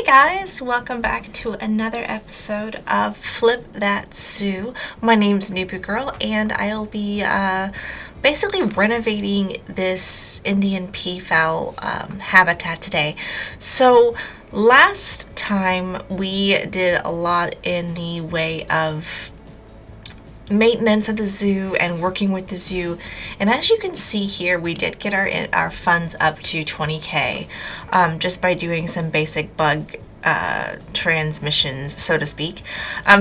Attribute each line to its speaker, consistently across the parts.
Speaker 1: Guys, welcome back to another episode of Flip That Zoo. My name's Nubu Girl, and I'll be basically renovating this Indian peafowl habitat today. So last time we did a lot in the way of maintenance of the zoo and working with the zoo, and as you can see here, we did get our funds up to 20k just by doing some basic bug transmissions, so to speak.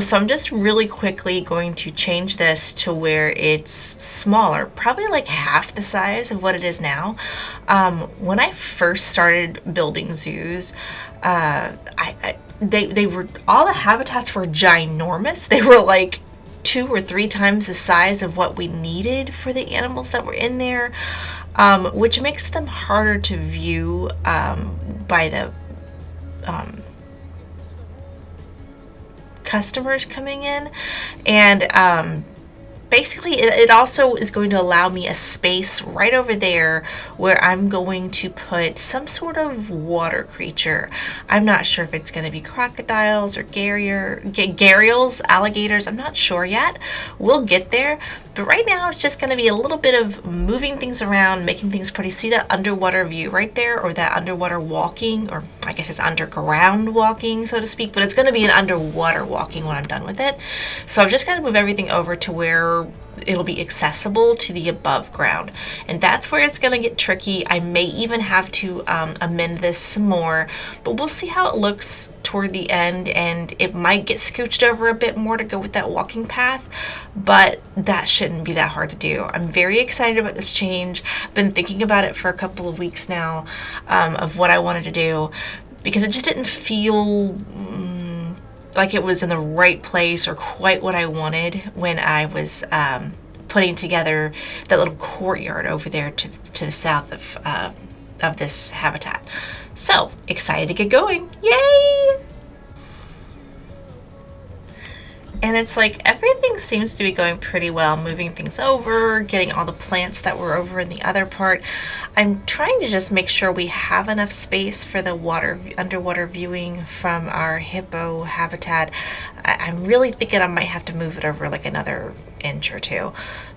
Speaker 1: So I'm just really quickly going to change this to where it's smaller, probably like half the size of what it is now. When I first started building zoos, they were, all the habitats were ginormous. They were like 2 or 3 times the size of what we needed for the animals that were in there, which makes them harder to view by the customers coming in. And basically it also is going to allow me a space right over there where I'm going to put some sort of water creature. I'm not sure if it's going to be crocodiles or gharials, alligators. I'm not sure yet. We'll get there. But right now it's just going to be a little bit of moving things around, making things pretty. See that underwater view right there, or that underwater walking, or I guess it's underground walking, so to speak, but it's going to be an underwater walking when I'm done with it. So I'm just going to move everything over to where it'll be accessible to the above ground, and that's where it's going to get tricky. I may even have to amend this some more, but we'll see how it looks toward the end, and it might get scooched over a bit more to go with that walking path, but that shouldn't be that hard to do. I'm very excited about this change. I've been thinking about it for a couple of weeks now, of what I wanted to do, because it just didn't feel like it was in the right place or quite what I wanted when I was putting together that little courtyard over there to the south of this habitat. So excited to get going. Yay! And it's like everything seems to be going pretty well, moving things over, getting all the plants that were over in the other part. I'm trying to just make sure we have enough space for the underwater viewing from our hippo habitat. I'm really thinking I might have to move it over like another inch or two.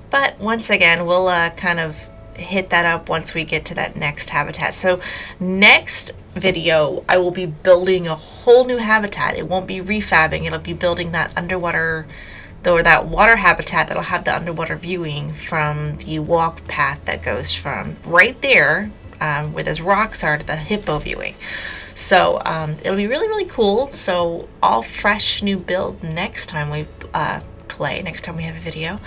Speaker 1: But once again, we'll kind of hit that up once we get to that next habitat. So next video I will be building a whole new habitat. It won't be refabbing, it'll be building that underwater, or that water habitat that'll have the underwater viewing from the walk path that goes from right there where those rocks are to the hippo viewing. So it'll be really, really cool. So all fresh new build next time we next time we have a video.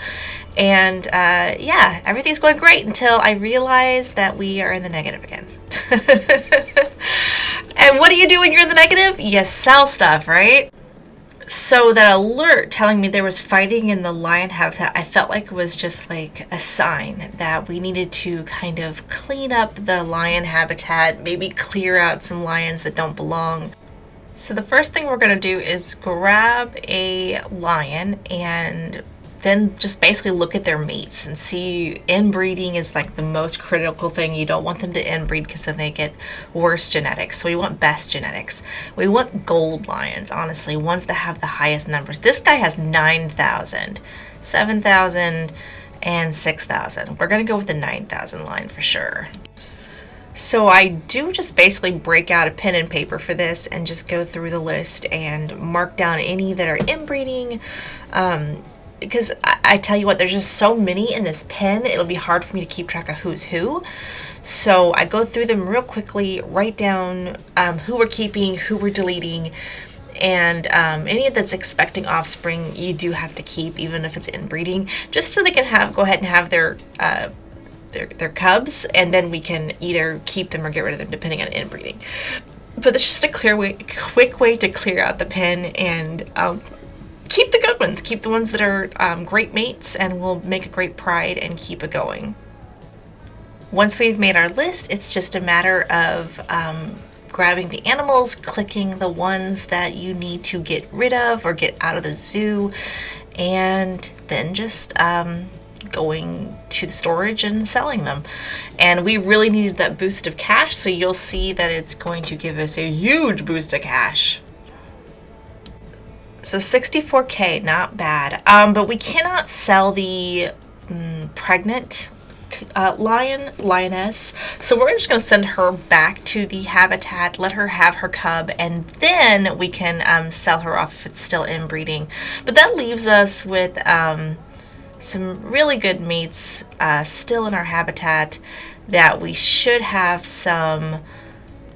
Speaker 1: And yeah, everything's going great until I realize that we are in the negative again. And what do you do when you're in the negative? You sell stuff, right? So that alert telling me there was fighting in the lion habitat, I felt like it was just like a sign that we needed to kind of clean up the lion habitat, maybe clear out some lions that don't belong. So the first thing we're going to do is grab a lion and then just basically look at their mates and see. Inbreeding is like the most critical thing. You don't want them to inbreed because then they get worse genetics. So we want best genetics. We want gold lions, honestly, ones that have the highest numbers. This guy has 9,000, 7,000, and 6,000. We're going to go with the 9,000 line for sure. So I do just basically break out a pen and paper for this and just go through the list and mark down any that are inbreeding. Because I tell you what, there's just so many in this pen, it'll be hard for me to keep track of who's who. So I go through them real quickly, write down who we're keeping, who we're deleting, and any that's expecting offspring you do have to keep, even if it's inbreeding, just so they can go ahead and have their cubs, and then we can either keep them or get rid of them depending on inbreeding. But it's just a quick way to clear out the pen and keep the good ones, keep the ones that are great mates and will make a great pride and keep it going. Once we've made our list, it's just a matter of grabbing the animals, clicking the ones that you need to get rid of or get out of the zoo, and then just going to the storage and selling them. And we really needed that boost of cash, so you'll see that it's going to give us a huge boost of cash. So 64K, not bad. But we cannot sell the pregnant lioness. So we're just going to send her back to the habitat, let her have her cub, and then we can sell her off if it's still inbreeding. But that leaves us with some really good mates still in our habitat that we should have some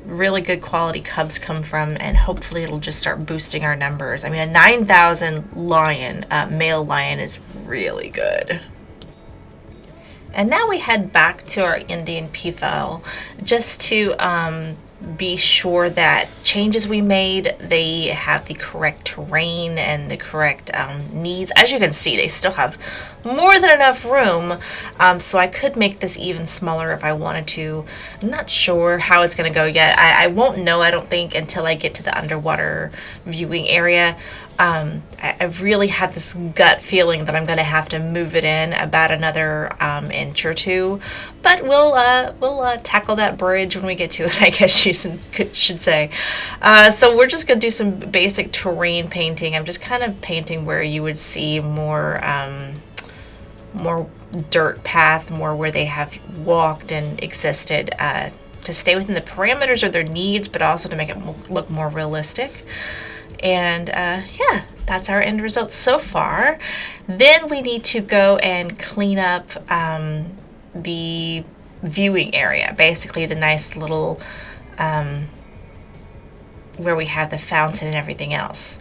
Speaker 1: really good quality cubs come from, and hopefully it'll just start boosting our numbers. I mean, a 9,000 lion, male lion, is really good. And now we head back to our Indian Peafowl just to be sure that changes we made, they have the correct terrain and the correct needs. As you can see, they still have more than enough room, so I could make this even smaller if I wanted to. I'm not sure how it's going to go yet. I won't know, I don't think, until I get to the underwater viewing area. I really had this gut feeling that I'm going to have to move it in about another inch or two, but we'll tackle that bridge when we get to it, I guess you should say. So we're just going to do some basic terrain painting. I'm just kind of painting where you would see more dirt path, more where they have walked and existed, to stay within the parameters of their needs, but also to make it look more realistic. And yeah, that's our end result so far. Then we need to go and clean up the viewing area, basically the nice little where we have the fountain and everything else.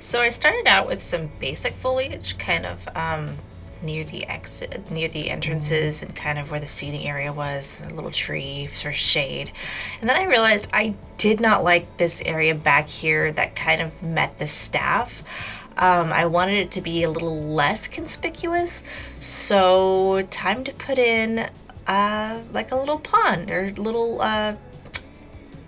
Speaker 1: So I started out with some basic foliage, kind of near the exit, near the entrances, and kind of where the seating area was, a little tree for shade. And then I realized I did not like this area back here that kind of met the staff. I wanted it to be a little less conspicuous, so time to put in like a little pond or little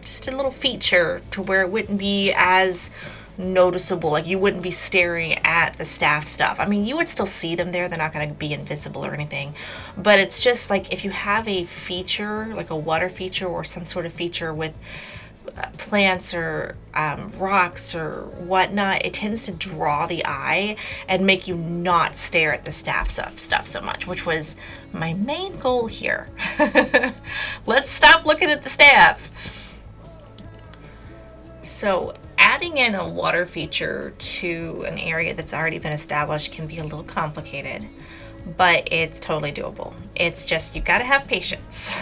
Speaker 1: just a little feature to where it wouldn't be as noticeable, like you wouldn't be staring at the staff stuff. I mean, you would still see them there, they're not going to be invisible or anything, but it's just like if you have a feature, like a water feature or some sort of feature with plants or rocks or whatnot, it tends to draw the eye and make you not stare at the staff stuff so much, which was my main goal here. Let's stop looking at the staff. So adding in a water feature to an area that's already been established can be a little complicated, but it's totally doable. It's just, you've got to have patience.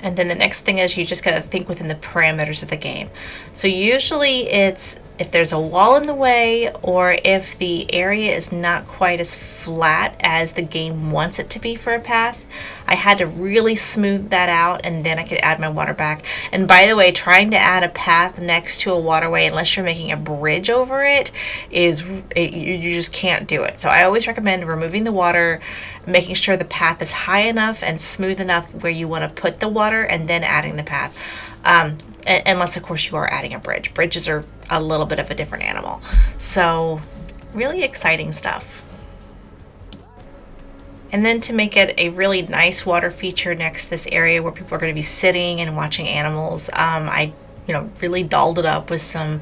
Speaker 1: And then the next thing is you just got to think within the parameters of the game. So usually it's if there's a wall in the way, or if the area is not quite as flat as the game wants it to be for a path. I had to really smooth that out, and then I could add my water back. And by the way, trying to add a path next to a waterway, unless you're making a bridge over it, you just can't do it. So I always recommend removing the water, making sure the path is high enough and smooth enough where you want to put the water, and then adding the path. Unless, of course, you are adding a bridge. Bridges are a little bit of a different animal. So really exciting stuff. And then to make it a really nice water feature next to this area where people are going to be sitting and watching animals, I really dolled it up with some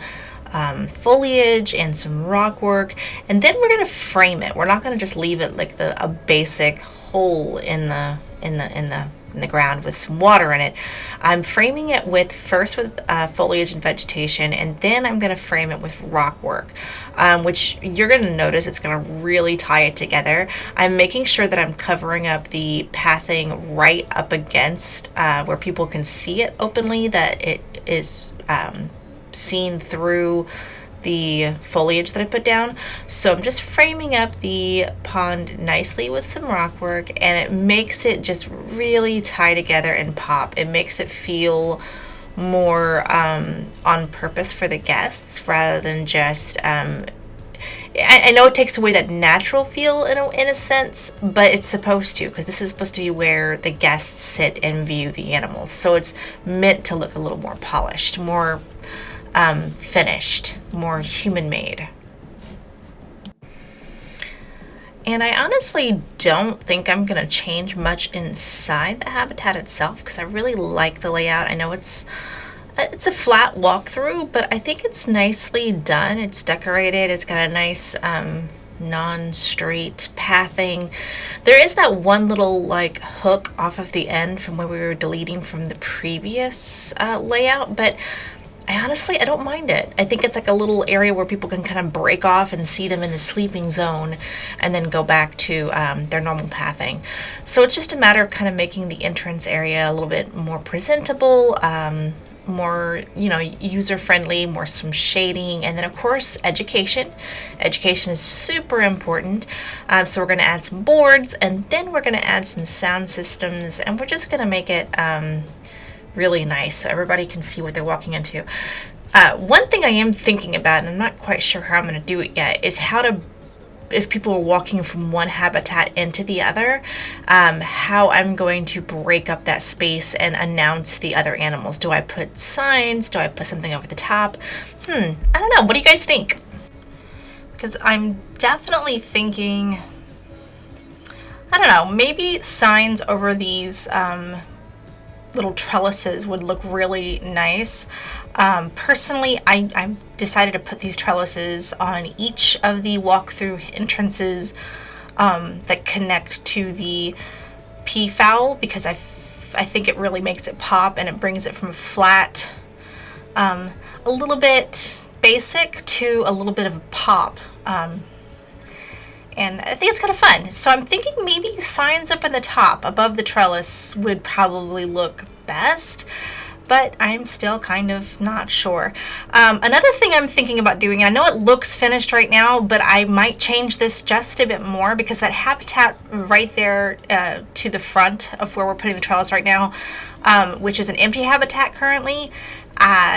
Speaker 1: foliage and some rock work, and then we're going to frame it. We're not going to just leave it like a basic hole in the ground with some water in it. I'm framing it first with foliage and vegetation, and then I'm going to frame it with rock work, which you're going to notice it's going to really tie it together. I'm making sure that I'm covering up the pathing right up against where people can see it openly, that it is seen through the foliage that I put down. So I'm just framing up the pond nicely with some rock work, and it makes it just really tie together and pop. It makes it feel more on purpose for the guests rather than just I know it takes away that natural feel in a sense, but it's supposed to, because this is supposed to be where the guests sit and view the animals. So it's meant to look a little more polished, more finished, more human-made. And I honestly don't think I'm going to change much inside the habitat itself because I really like the layout. I know it's a flat walkthrough, but I think it's nicely done. It's decorated. It's got a nice non-straight pathing. There is that one little like hook off of the end from where we were deleting from the previous layout, but I don't mind it. I think it's like a little area where people can kind of break off and see them in the sleeping zone and then go back to their normal pathing. So it's just a matter of kind of making the entrance area a little bit more presentable, more, user friendly, more some shading, and then of course education. Education is super important. So we're going to add some boards, and then we're going to add some sound systems, and we're just going to make it really nice so everybody can see what they're walking into. One thing I am thinking about, and I'm not quite sure how I'm going to do it yet, is if people are walking from one habitat into the other, how I'm going to break up that space and announce the other animals. Do I put signs? Do I put something over the top? I don't know. What do you guys think? Because I'm definitely thinking, I don't know, maybe signs over these little trellises would look really nice. Personally, I decided to put these trellises on each of the walkthrough entrances that connect to the peafowl because I think it really makes it pop, and it brings it from a flat, a little bit basic to a little bit of a pop. And I think it's kind of fun. So I'm thinking maybe signs up in the top above the trellis would probably look best, but I'm still kind of not sure. Another thing I'm thinking about doing, I know it looks finished right now, but I might change this just a bit more because that habitat right there to the front of where we're putting the trellis right now, which is an empty habitat currently,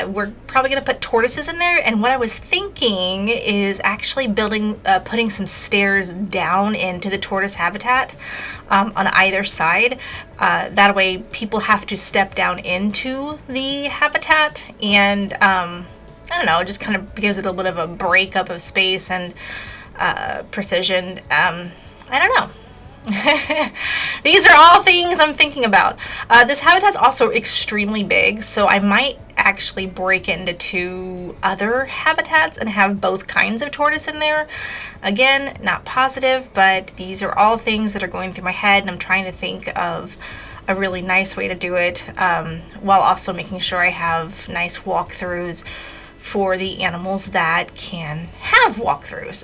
Speaker 1: we're probably going to put tortoises in there, and what I was thinking is actually putting some stairs down into the tortoise habitat on either side. That way people have to step down into the habitat, and I don't know, it just kind of gives it a little bit of a breakup of space and precision. I don't know. These are all things I'm thinking about. This habitat's also extremely big, so I might actually break it into 2 other habitats and have both kinds of tortoise in there. Again, not positive, but these are all things that are going through my head, and I'm trying to think of a really nice way to do it, while also making sure I have nice walkthroughs for the animals that can have walkthroughs,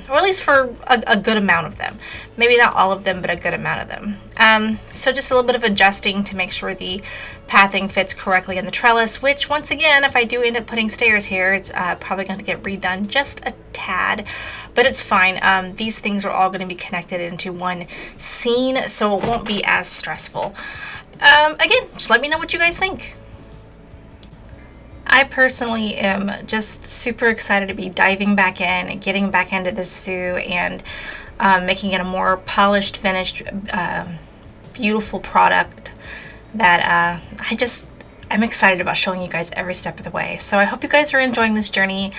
Speaker 1: or at least for a good amount of them. Maybe not all of them, but a good amount of them. So just a little bit of adjusting to make sure the pathing fits correctly in the trellis, which once again, if I do end up putting stairs here, it's probably going to get redone just a tad, but it's fine. These things are all going to be connected into one scene, so it won't be as stressful. Again, just let me know what you guys think. I personally am just super excited to be diving back in and getting back into this zoo and making it a more polished, finished, beautiful product that I'm excited about showing you guys every step of the way. So I hope you guys are enjoying this journey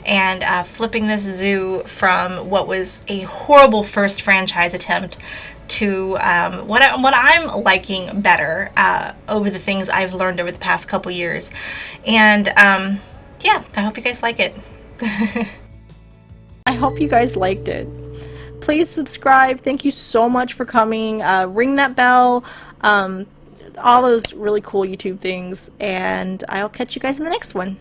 Speaker 1: and flipping this zoo from what was a horrible first franchise attempt to what I'm liking better over the things I've learned over the past couple years. And yeah, I hope you guys like it.
Speaker 2: I hope you guys liked it. Please subscribe. Thank you so much for coming. Ring that bell. All those really cool YouTube things. And I'll catch you guys in the next one.